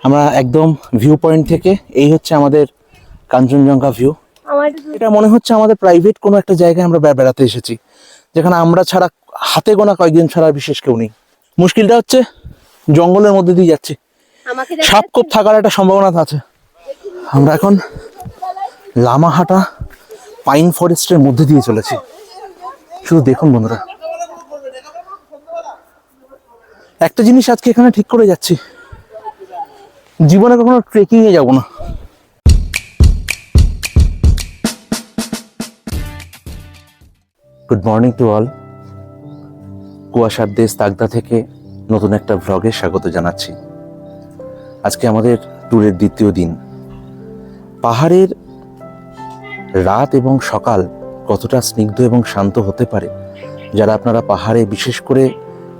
আমরা একদম view point থেকে এই হচ্ছে আমাদের কাঞ্চনজঙ্ঘা ভিউ। এটা মনে হচ্ছে আমাদের প্রাইভেট কোনো একটা জায়গায় আমরা বেড়াতে এসেছি, যেখানে আমরা ছাড়া হাতে গোনা কয়েকজন ছাড়া বিশেষ কেউ নেই। মুশকিলটা হচ্ছে জঙ্গলের মধ্যে দিয়ে যাচ্ছি, সাপ কোপ থাকার একটা সম্ভাবনা আছে। আমরা এখন লামাহাটা পাইন ফরেস্টের মধ্যে দিয়ে চলেছি। শুধু দেখুন বন্ধুরা, একটা জিনিস আজকে এখানে ঠিক করে যাচ্ছি, জীবনে কখনো ট্রেকিং এ যাব না। Good morning to all. কুয়াশার দেশ তাগদা থেকে নতুন একটা ভ্লগে স্বাগত জানাচ্ছি। আজকে আমাদের ট্যুরের দ্বিতীয় দিন। পাহাড়ের রাত এবং সকাল কতটা স্নিগ্ধ এবং শান্ত হতে পারে, যারা আপনারা পাহাড়ে বিশেষ করে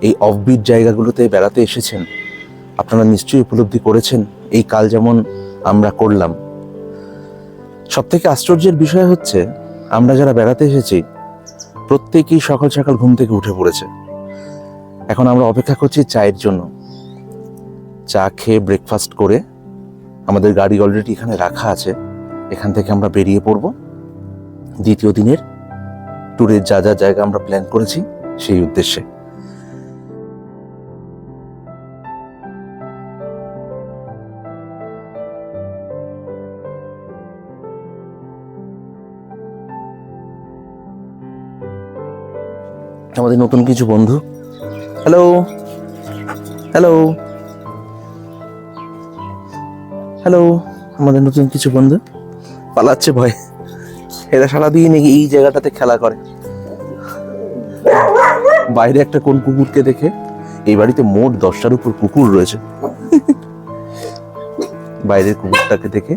এই অফবিট জায়গাগুলোতে বেড়াতে এসেছেন, আপনারা নিশ্চয়ই উপলব্ধি করেছেন এই কাল যেমন আমরা করলাম। সবথেকে আশ্চর্যের বিষয় হচ্ছে, আমরা যারা বেড়াতে এসেছি প্রত্যেকেই সকাল সকাল ঘুম থেকে উঠে পড়েছে। এখন আমরা অপেক্ষা করছি চায়ের জন্য। চা খেয়ে ব্রেকফাস্ট করে আমাদের গাড়ি অলরেডি এখানে রাখা আছে, এখান থেকে আমরা বেরিয়ে পড়ব দ্বিতীয় দিনের ট্যুরের যা যা জায়গা আমরা প্ল্যান করেছি সেই উদ্দেশ্যে। আমাদের নতুন কিছু বন্ধু, হ্যালো হ্যালো হ্যালো, আমাদের নতুন কিছু বন্ধু পালাচ্ছে ভয়। এরা সারাদিন এই জায়গাটাতে খেলা করে। বাইরে একটা কোন কুকুরকে দেখে, এই বাড়িতে মোট 10টার উপর কুকুর রয়েছে। বাইরের কুকুরটাকে দেখে,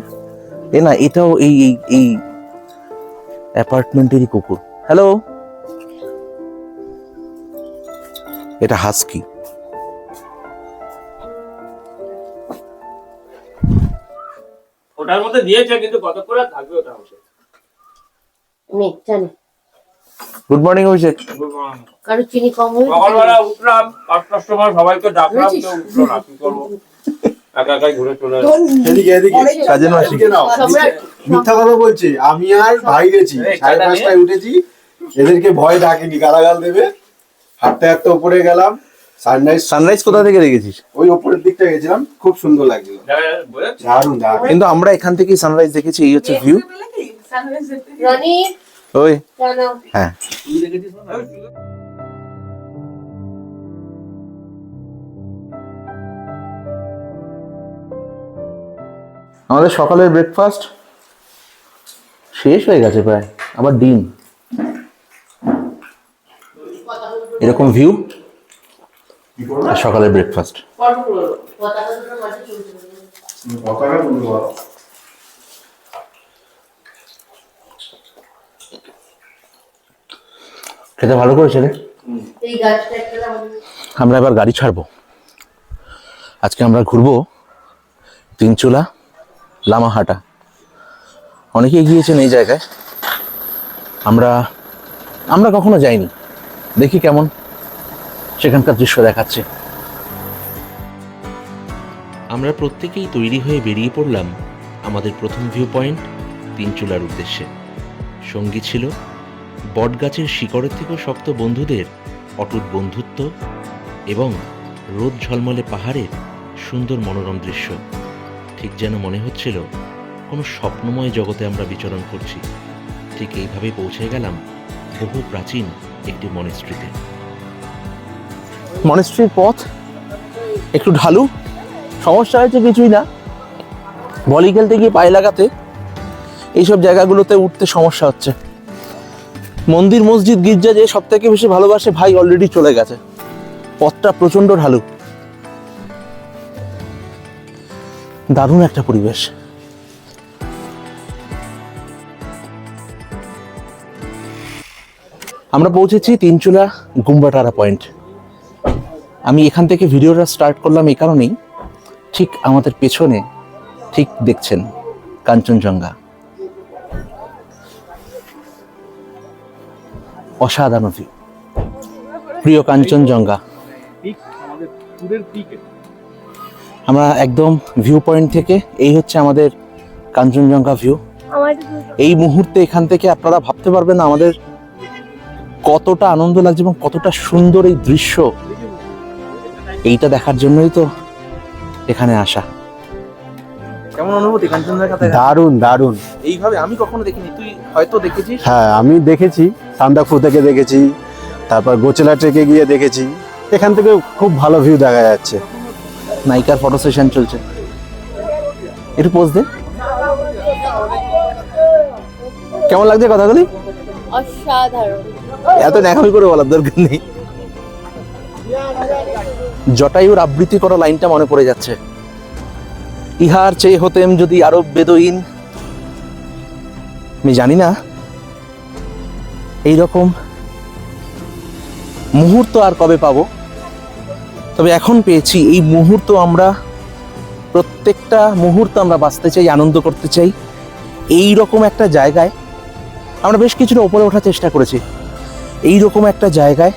এ না এটাও এই এই এই অ্যাপার্টমেন্টেরই কুকুর। হ্যালো, এটা হাস্কি। ওটার মধ্যে দিয়েছে কিন্তু কত করে থাকবে ওটা হচ্ছে। গুড মর্নিং অভিষেক। কারো চিনি কম হলে সকালবেলা উঠলাম, কাস্টমার সবাইকে ডাকলাম, কেউ উঠলো না, কি করবো? একা একাই ঘুরে চলে এলাম। কাজে নয়, মিথ্যা কথা বলছে। আমি আর ভাই গেছি, 5:30টায় উঠেছি, এদেরকে ভয় ডাকেনি, গালাগাল দেবে। হাঁটতে হাঁটতে উপরে গেলাম। সানরাইজ কোথা থেকে দেখেছিস? ওই উপরের দিকটা গেছিলাম, খুব সুন্দর লাগছিল, দারুণ দারুণ। কিন্তু আমরা এখান থেকেই সানরাইজ দেখেছি। এই হচ্ছে ভিউ। রনি ওই জানো হ্যাঁ, আমাদের সকালের ব্রেকফাস্ট শেষ হয়ে গেছে প্রায়। আবার ডিম, এরকম ভিউ আর সকালের ব্রেকফাস্ট। খেতে ভালো করেছে রে। এই গাছটা একটা আমরা এবার গাড়ি ছাড়বো। আজকে আমরা ঘুরবো তিনচুলা, লামাহাটা। অনেকেই গিয়েছেন এই জায়গায়, আমরা কখনো যাইনি। দেখি কেমন সেখানকার দৃশ্য দেখাচ্ছে। আমরা প্রত্যেকেই তৈরি হয়ে বেরিয়ে পড়লাম আমাদের প্রথম ভিউ পয়েন্ট তিনচুলার উদ্দেশ্যে। সঙ্গী ছিল বটগাছের শিকড়ের থেকেও শক্ত বন্ধুদের অটুট বন্ধুত্ব এবং রোদ ঝলমলে পাহাড়ের সুন্দর মনোরম দৃশ্য। ঠিক যেন মনে হচ্ছিল কোনো স্বপ্নময় জগতে আমরা বিচরণ করছি। ঠিক এইভাবে পৌঁছে গেলাম বহু প্রাচীন একটি মনেস্ট্রিতে। মনেস্ট্রির পথ একটু ঢালু, সমস্যা হয়েছে কিছুই না, ভলি খেলতে গিয়ে পায়ে লাগাতে এইসব জায়গাগুলোতে উঠতে সমস্যা হচ্ছে। মন্দির, মসজিদ, গির্জা যে সব থেকে বেশি ভালোবাসে ভাই অলরেডি চলে গেছে। পথটা প্রচন্ড ঢালু, দারুণ একটা পরিবেশ। আমরা পৌঁছেছি তিনচুলা গুম্বাটারা পয়েন্ট। আমি এখান থেকে ভিডিওটা স্টার্ট করলাম এই কারণেই, ঠিক আমাদের পেছনে ঠিক দেখছেন কাঞ্চনজঙ্ঘা। অসাধারণ ভিউ। প্রিয় কাঞ্চনজঙ্ঘা, আমরা একদম ভিউ পয়েন্ট থেকে, এই হচ্ছে আমাদের কাঞ্চনজঙ্ঘা ভিউ। এই মুহূর্তে এখান থেকে আপনারা ভাবতে পারবেন না আমাদের কতটা আনন্দ লাগছে এবং কতটা সুন্দর এই দৃশ্য। এইটা দেখার জন্যই তো এখানে আসা। কেমন অনুভূতি কাঞ্চনজঙ্ঘা দেখা? দারুণ দারুণ। এইভাবে আমি কখনো দেখিনি, তুই হয়তো দেখেছিস। হ্যাঁ আমি দেখেছি, সান্দাকফু থেকে দেখেছি, তারপর গোচলা ট্রেকে গিয়ে দেখেছি। এখান থেকে খুব ভালো ভিউ দেখা যাচ্ছে। নায়িকার ফটো সেশন চলছে, একটু পোজ দে। কেমন লাগছে কথাগুলি? অসাধারণ। এত ন্যাকামি করে বলার দরকার নেই। জটায়ুর আবৃত্তি করা লাইনটা মনে পড়ে যাচ্ছে, ইহার চেয়ে হতেম যদি আরব বেদুইন। আমি জানি না এইরকম মুহূর্ত আর কবে পাবো, তবে এখন পেয়েছি। এই মুহূর্ত আমরা, প্রত্যেকটা মুহূর্ত আমরা বাঁচতে চাই, আনন্দ করতে চাই। এই রকম একটা জায়গায় আমরা বেশ কিছুটা উপরে ওঠার চেষ্টা করেছি। এই রকম একটা জায়গায়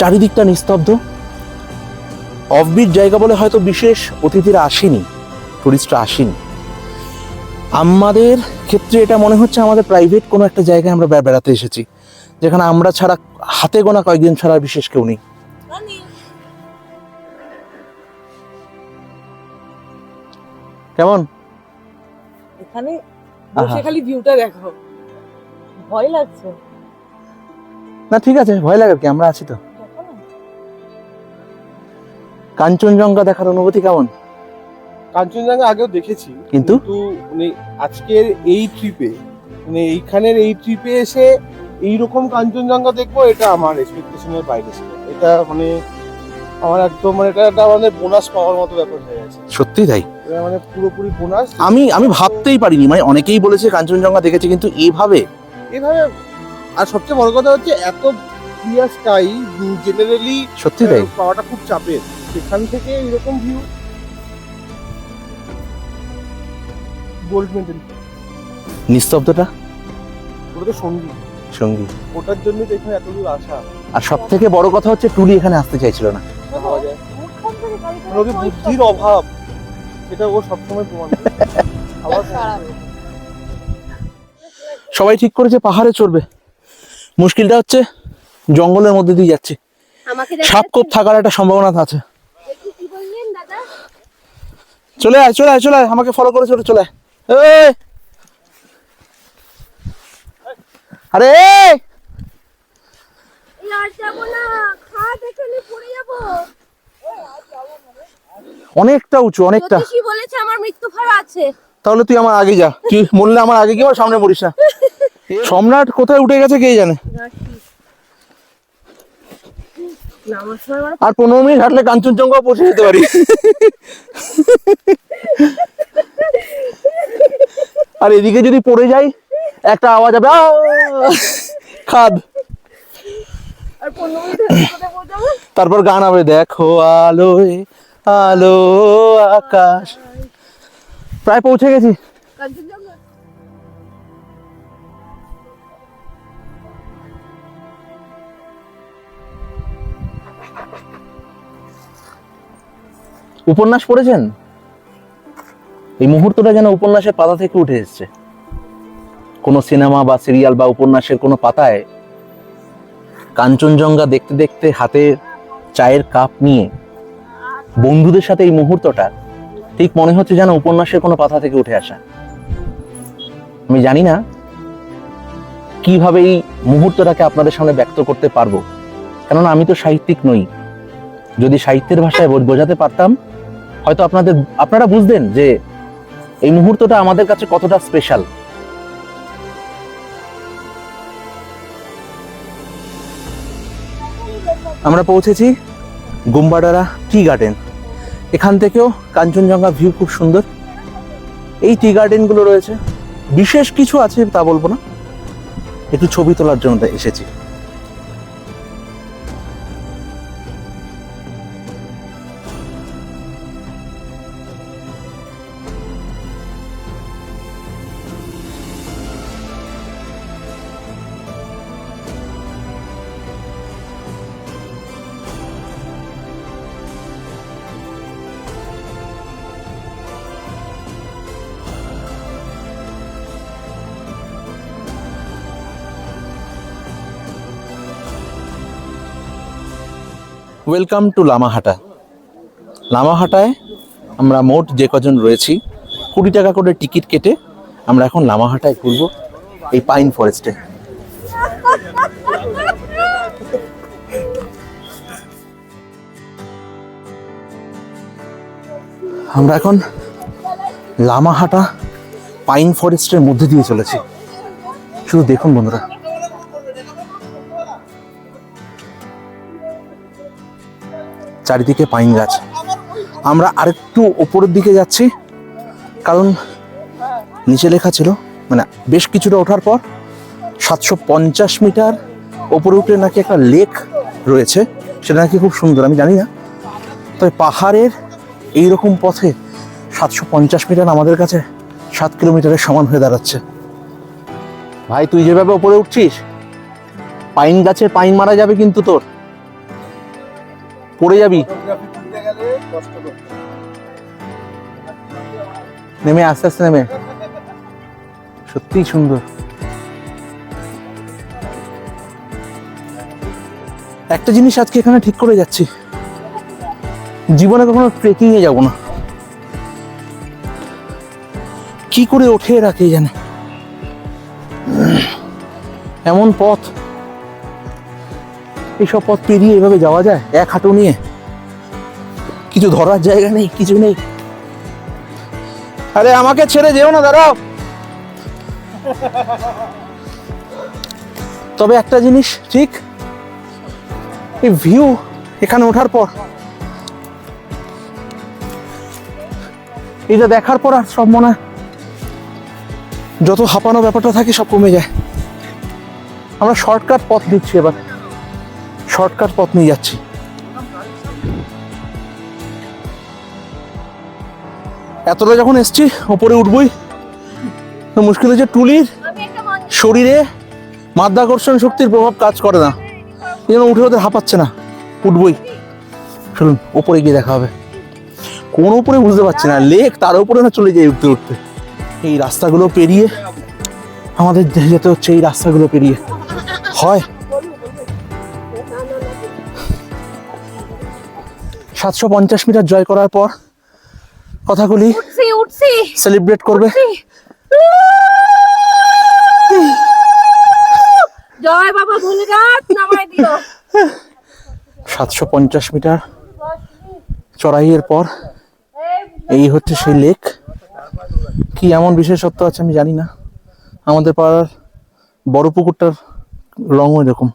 চারিদিকটা নিস্তব্ধ, অফবিট জায়গা বলে হয়তো বিশেষ অতিথিরা আসেনি, টুরিস্টরা আসেনি। আমাদের ক্ষেত্রে এটা মনে হচ্ছে আমাদের প্রাইভেট কোনো একটা জায়গায় আমরা বেড়াতে এসেছি, যেখানে আমরা ছাড়া, হাতে গোনা কয়েকজন ছাড়া বিশেষ কেউ নেই। কেমন এখানে বসে খালি ভিউটা দেখো, ভয় লাগছে। না ঠিক আছে, ভয় লাগার কি, আমরা আছি তো। দেখো না। কাঞ্চনজঙ্ঘা দেখার অনুভূতি কেমন? কাঞ্চনজঙ্ঘা আগেও দেখেছি, কিন্তু মানে আজকের এই ট্রিপে, মানে এইখানের এই ট্রিপে এসে এইরকম কাঞ্চনজঙ্ঘা দেখবো, এটা আমার এক্সপেকটেশনের বাইরে ছিল। এটা মানে আমার একদম, মানে এটা একটা আমাদের বোনাস পাওয়ার মতো ব্যাপার হয়ে গেছে। সত্যি তাই, এটা মানে পুরোপুরি বোনাস। আমি ভাবতেই পারিনি। মানে অনেকেই বলেছে কাঞ্চনজঙ্ঘা দেখেছে, কিন্তু এইভাবে এভাবে, আর সবচেয়ে বড় কথা হচ্ছে এত ক্লিয়ার স্কাই জেনারেলি সত্যি তাই। পাওয়াটা খুব চাপের। সেখান থেকে এরকম ভিউ, গোল্ড মেডেল। নিস্তব্ধতা ওটা তো সঙ্গী, সঙ্গী। ওটার জন্য তো এখানে এত দূর আসা। আর সব থেকে বড় কথা হচ্ছে টুলি এখানে আসতে চাইছিল না। পাওয়া যায় মানে ওদের বুদ্ধির অভাব, সেটা ও সবসময় প্রমাণ করে। আবার সবাই ঠিক করেছে পাহাড়ে চড়বে, মুশকিলটা হচ্ছে জঙ্গলের মধ্যে দিয়ে যাচ্ছে, আমাকে সাপ কোপ থাকার একটা সম্ভাবনা আছে। কি বললেন দাদা? চলে আয় চলে আয় চলে আয়, আমাকে ফলো করে চলে চলে আয়। এই! আরে এই! আর যাবো না, খাট এখানে পড়ে যাবো। অনেকটা উঁচু, অনেকটা। জ্যোতিষী বলেছে আমার মৃত্যু ভয় আছে। তাহলে তুই আমার আগে যা, কি মরলে আমার আগে কি, আমার সামনে মরিস না। সম্রাট কোথায় উঠে গেছে কে জানে। আর 15 মিনিট হাঁটলে কাঞ্চনজঙ্ঘা পৌঁছে যেতে পারি। আর এদিকে যদি পড়ে যাই, একটা আওয়াজ হবে, খাদ। তারপর গান হবে, দেখো আলোয় আলো আকাশ। প্রায় পৌঁছে গেছি। উপন্যাস পড়েছেন? এই মুহূর্তটা যেন উপন্যাসের পাতা থেকে উঠে এসেছে। কোনো সিনেমা বা সিরিয়াল বা উপন্যাসের কোনো পাতায় কাঞ্চনজঙ্ঘা দেখতে দেখতে হাতে চায়ের কাপ নিয়ে বন্ধুদের সাথে এই মুহূর্তটা ঠিক মনে হচ্ছে যেন উপন্যাসের কোনো পাতা থেকে উঠে আসা। আমি জানি না কিভাবে এই মুহূর্তটাকে আপনাদের সামনে ব্যক্ত করতে পারবো, কেননা আমি তো সাহিত্যিক নই। যদি সাহিত্যের ভাষায় বোঝাতে পারতাম, হয়তো আপনারা বুঝতেন যে এই মুহূর্তটা আমাদের কাছে কতটা স্পেশাল। আমরা পৌঁছেছি গুম্বাডারা টি গার্ডেন। এখান থেকেও কাঞ্চনজঙ্ঘা ভিউ খুব সুন্দর। এই টি গার্ডেন গুলো রয়েছে, বিশেষ কিছু আছে তা বলবো না, একটু ছবি তোলার জন্য এসেছি। Welcome to Lamahatta. লামাহাটায় আমরা মোট যে কজন রয়েছি 20 টাকা করে টিকিট কেটে আমরা এখন লামাহাটায় ঘুরবো, এই পাইন ফরেস্টে। আমরা এখন লামাহাটা পাইন ফরেস্টের মধ্যে দিয়ে চলেছি। শুধু দেখুন বন্ধুরা, চারিদিকে পাইন গাছ। আমরা আরেকটু ওপরের দিকে যাচ্ছি, কারণ নিচে লেখা ছিল, মানে বেশ কিছুটা ওঠার পর 750 মিটার ওপরে উঠে নাকি একটা লেক রয়েছে, সেটা নাকি খুব সুন্দর। আমি জানি না, তবে পাহাড়ের এইরকম পথে 750 মিটার আমাদের কাছে 7 কিলোমিটারের সমান হয়ে দাঁড়াচ্ছে। ভাই তুই যেভাবে ওপরে উঠছিস, পাইন গাছে পাইন মারা যাবে কিন্তু, তোর পড়ে যাবি। নেমে আস্তে আস্তে নেমে, সত্যিই সুন্দর। একটা জিনিস আজকে এখানে ঠিক করে যাচ্ছি, জীবনে কখনো ট্রেকিং এ যাব না। কি করে ওঠে এরা কে জানে, এমন পথ, এইসব পথ পেরিয়ে এভাবে যাওয়া যায় এক হাঁটু নিয়ে? কিছু ধরার জায়গা নেই, কিছু নেই। আরে আমাকে ছেড়ে যেও না, দাঁড়াও। তবে একটা জিনিস ঠিক, এই ভিউ এখানে ওঠার পর, এটা দেখার পর আর সব মনে হয় যত হাঁপানো ব্যাপারটা থাকে সব কমে যায়। আমরা শর্টকাট পথ দিচ্ছি, এবার শর্টকাট পথ নিয়ে যাচ্ছি। এতটা যখন এসছি, ওপরে উঠবই, তো মুশকিল হচ্ছে টুলির আমি একটা মন্দির শরীরে মাধ্যাকর্ষণ শক্তির প্রভাব কাজ করে না, এই জন্য উঠে ওদের হাঁপাচ্ছে না। উঠবই, চলুন ওপরে গিয়ে দেখা হবে। কোন উপরে বুঝতে পারছি না, লেক তার উপরে না চলে যাই উঠতে উঠতে। এই রাস্তাগুলো পেরিয়ে আমাদের যেতে হচ্ছে, এই রাস্তাগুলো পেরিয়ে হয় 750 মিটার জয় করার পর কথাগুলি উঠছি সেলিব্রেট করবে। জয় বাবা ভোলেনাথ, নামাই দিও। 750 মিটার চড়াইয়ের পর এই হচ্ছে সেই লেক। কি এমন বিশেষত্ব আছে আমি জানি না। আমাদের পাড়ার বড় পুকুরটার রঙও এরকম।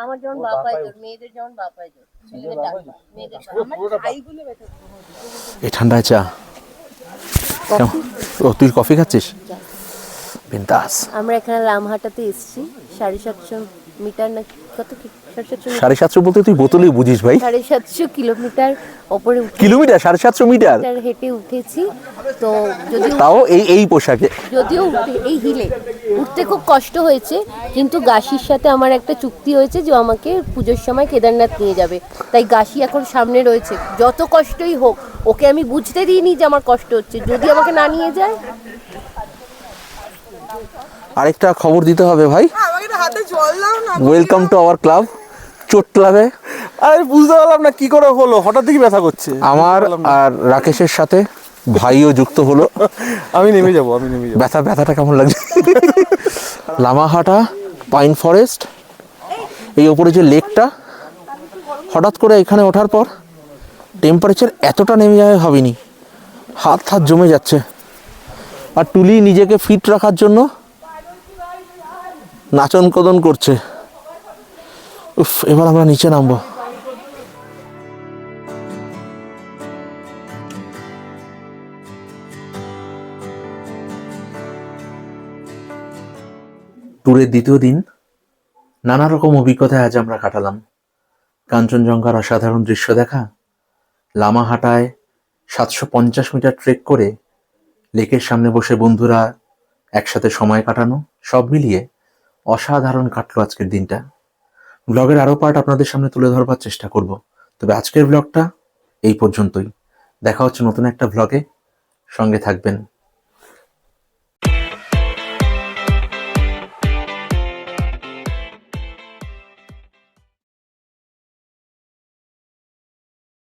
আমার যেমন বাপাই তোর, মেয়েদের যেমন বাপাই তোর, ছেলেদের ডাক, মেয়েদের এই ঠান্ডায় চা। ও তুই কফি খাচ্ছিস? বিন্দাস। আমরা এখানে লামহাটাতে এসেছি, 750 মিটার না কত, 750 750 বলতে তুই বোতলেই বুঝিস ভাই। 750 কিলোমিটার ওপরে কিলোমিটার 750 মিটার হেঁটে উঠেছি। তো যদিও তাও এই পোশাকে, যদিও এই হিলে উঠতে খুব কষ্ট হয়েছে, কিন্তু গাশির সাথে আমার একটা চুক্তি হয়েছে যে আমাকে পুজোর সময় কেদারনাথ নিয়ে যাবে। তাই গাশি এখন সামনে রয়েছে, যত কষ্টই হোক ওকে আমি বুঝতে দিইনি যে আমার কষ্ট হচ্ছে, যদি আমাকে না নিয়ে যায়। আরেকটা খবর দিতে হবে ভাই। আমাকে হাতে জল দাও না। ওয়েলকাম টু আওয়ার ক্লাব, চোট ক্লাবে। আরে বুঝতে পারলাম না কি করে হলো, হঠাৎ থেকে ব্যথা করছে। আমার আর রাকেশের সাথে ভাইও যুক্ত হলো। আমি নেমে যাবো। ব্যথাটা কেমন লাগছে? লামাহাটা পাইন ফরেস্ট, এই ওপরে যে লেকটা, হঠাৎ করে এখানে ওঠার পর টেম্পারেচার এতটা নেমে যাবে ভাবিনি। হাত জমে যাচ্ছে। আর টুলি নিজেকে ফিট রাখার জন্য নাচন কদন করছে। উফ, এবার আমরা নিচে নামবো। ট্যুরের দ্বিতীয় দিন, নানা রকম অভিজ্ঞতায় আজ আমরা কাটালাম। কাঞ্চনজঙ্ঘার অসাধারণ দৃশ্য দেখা, লামাহাটায় 750 মিটার ট্রেক করে লেকের সামনে বসে বন্ধুরা একসাথে সময় কাটানো, সব মিলিয়ে অসাধারণ কাটলো আজকের দিনটা। ব্লগের আরো পার্ট আপনাদের সামনে তুলে ধরবার চেষ্টা করব, তবে আজকের ব্লগটা এই পর্যন্তই। দেখা হচ্ছে নতুন একটা ব্লগে, সঙ্গে থাকবেন।